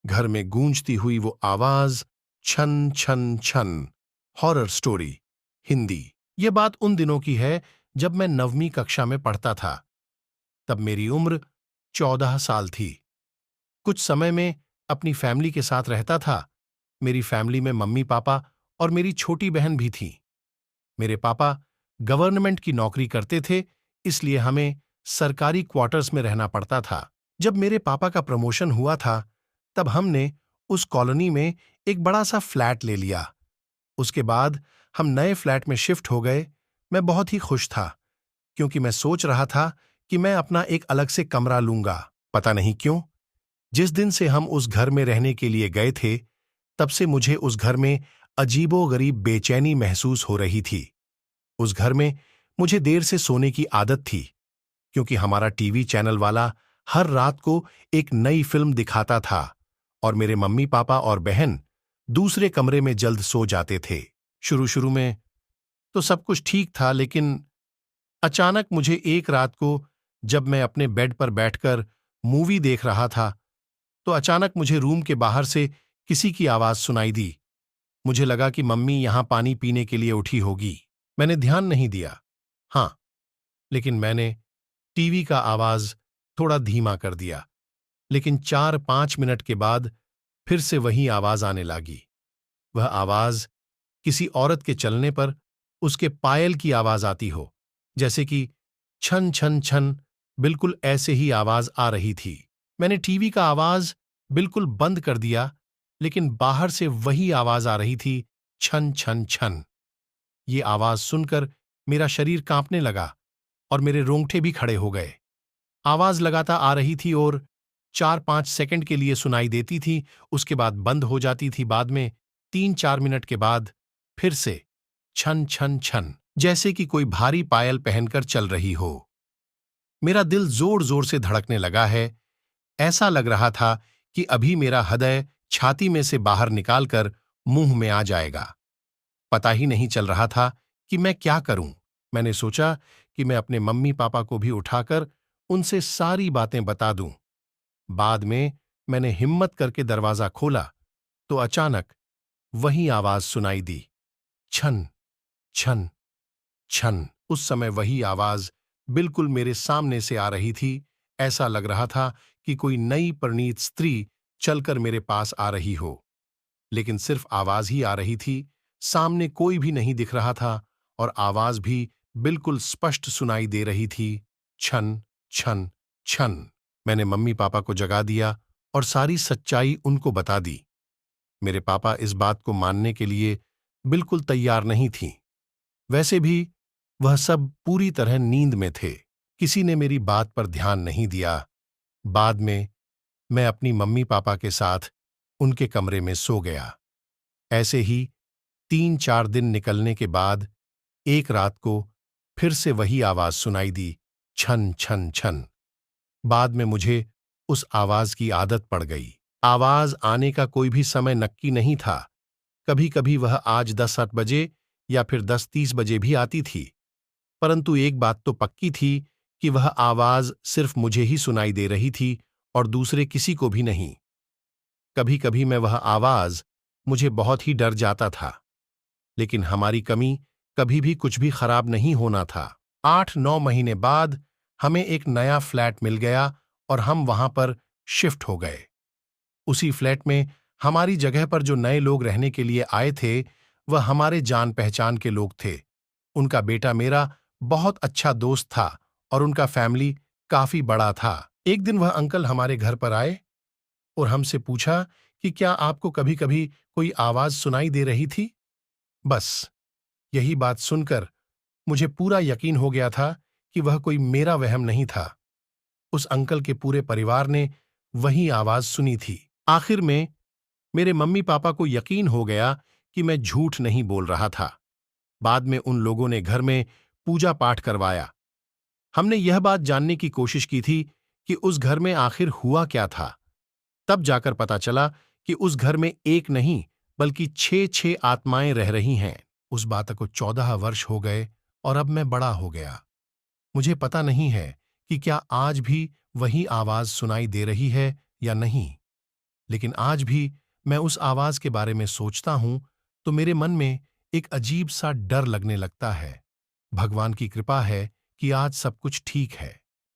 घर में गूंजती हुई वो आवाज, छन छन छन। Horror story, Hindi. ये बात उन दिनों की है जब मैं 9वीं कक्षा में पढ़ता था। तब मेरी उम्र 14 साल थी। कुछ समय में अपनी फैमिली के साथ रहता था। मेरी फैमिली में मम्मी पापा और मेरी छोटी बहन भी थी। मेरे पापा गवर्नमेंट की नौकरी करते थे, इसलिए हमें सरकारी क्वार्टर्स में रहना पड़ता था। जब मेरे पापा का प्रमोशन हुआ था, तब हमने उस कॉलोनी में एक बड़ा सा फ्लैट ले लिया। उसके बाद हम नए फ्लैट में शिफ्ट हो गए। मैं बहुत ही खुश था, क्योंकि मैं सोच रहा था कि मैं अपना एक अलग से कमरा लूंगा। पता नहीं क्यों, जिस दिन से हम उस घर में रहने के लिए गए थे, तब से मुझे उस घर में अजीबोगरीब बेचैनी महसूस हो रही थी। उस घर में मुझे देर से सोने की आदत थी, क्योंकि हमारा टीवी चैनल वाला हर रात को एक नई फिल्म दिखाता था और मेरे मम्मी पापा और बहन दूसरे कमरे में जल्द सो जाते थे। शुरू शुरू में तो सब कुछ ठीक था, लेकिन अचानक मुझे एक रात को, जब मैं अपने बेड पर बैठकर मूवी देख रहा था, तो अचानक मुझे रूम के बाहर से किसी की आवाज सुनाई दी। मुझे लगा कि मम्मी यहां पानी पीने के लिए उठी होगी। मैंने ध्यान नहीं दिया। हाँ, लेकिन मैंने टीवी का आवाज थोड़ा धीमा कर दिया। लेकिन 4-5 मिनट के बाद फिर से वही आवाज आने लगी। वह आवाज किसी औरत के चलने पर उसके पायल की आवाज आती हो, जैसे कि छन छन छन। बिल्कुल ऐसे ही आवाज आ रही थी। मैंने टीवी का आवाज बिल्कुल बंद कर दिया, लेकिन बाहर से वही आवाज आ रही थी, छन छन छन। ये आवाज सुनकर मेरा शरीर कांपने लगा और मेरे रोंगटे भी खड़े हो गए। आवाज लगातार आ रही थी और 4-5 सेकंड के लिए सुनाई देती थी, उसके बाद बंद हो जाती थी। बाद में 3-4 मिनट के बाद फिर से छन छन छन, जैसे कि कोई भारी पायल पहनकर चल रही हो। मेरा दिल जोर जोर से धड़कने लगा है। ऐसा लग रहा था कि अभी मेरा हृदय छाती में से बाहर निकालकर मुंह में आ जाएगा। पता ही नहीं चल रहा था कि मैं क्या करूं। मैंने सोचा कि मैं अपने मम्मी पापा को भी उठाकर उनसे सारी बातें बता दूं। बाद में मैंने हिम्मत करके दरवाजा खोला, तो अचानक वही आवाज सुनाई दी, छन छन छन। उस समय वही आवाज बिल्कुल मेरे सामने से आ रही थी। ऐसा लग रहा था कि कोई नई परिणीत स्त्री चलकर मेरे पास आ रही हो। लेकिन सिर्फ आवाज ही आ रही थी, सामने कोई भी नहीं दिख रहा था और आवाज भी बिल्कुल स्पष्ट सुनाई दे रही थी, छन छन छन। मैंने मम्मी पापा को जगा दिया और सारी सच्चाई उनको बता दी। मेरे पापा इस बात को मानने के लिए बिल्कुल तैयार नहीं थीं। वैसे भी वह सब पूरी तरह नींद में थे। किसी ने मेरी बात पर ध्यान नहीं दिया। बाद में मैं अपनी मम्मी पापा के साथ उनके कमरे में सो गया। ऐसे ही 3-4 दिन निकलने के बाद एक रात को फिर से वही आवाज सुनाई दी, छन छन छन। बाद में मुझे उस आवाज की आदत पड़ गई। आवाज आने का कोई भी समय नक्की नहीं था। कभी कभी वह आज 10-8 बजे या फिर 10-30 बजे भी आती थी। परंतु एक बात तो पक्की थी कि वह आवाज सिर्फ मुझे ही सुनाई दे रही थी और दूसरे किसी को भी नहीं। कभी कभी मैं वह आवाज मुझे बहुत ही डर जाता था, लेकिन हमारी कमी कभी भी कुछ भी खराब नहीं होना था। 8-9 महीने बाद हमें एक नया फ्लैट मिल गया और हम वहां पर शिफ्ट हो गए। उसी फ्लैट में हमारी जगह पर जो नए लोग रहने के लिए आए थे, वह हमारे जान पहचान के लोग थे। उनका बेटा मेरा बहुत अच्छा दोस्त था और उनका फैमिली काफी बड़ा था। एक दिन वह अंकल हमारे घर पर आए और हमसे पूछा कि क्या आपको कभी कभी कोई आवाज सुनाई दे रही थी। बस यही बात सुनकर मुझे पूरा यकीन हो गया था कि वह कोई मेरा वहम नहीं था। उस अंकल के पूरे परिवार ने वही आवाज सुनी थी। आखिर में मेरे मम्मी पापा को यकीन हो गया कि मैं झूठ नहीं बोल रहा था। बाद में उन लोगों ने घर में पूजा पाठ करवाया। हमने यह बात जानने की कोशिश की थी कि उस घर में आखिर हुआ क्या था। तब जाकर पता चला कि उस घर में एक नहीं बल्कि 6-6 आत्माएं रह रही हैं। उस बात को 14 वर्ष हो गए और अब मैं बड़ा हो गया। मुझे पता नहीं है कि क्या आज भी वही आवाज सुनाई दे रही है या नहीं, लेकिन आज भी मैं उस आवाज के बारे में सोचता हूं तो मेरे मन में एक अजीब सा डर लगने लगता है। भगवान की कृपा है कि आज सब कुछ ठीक है।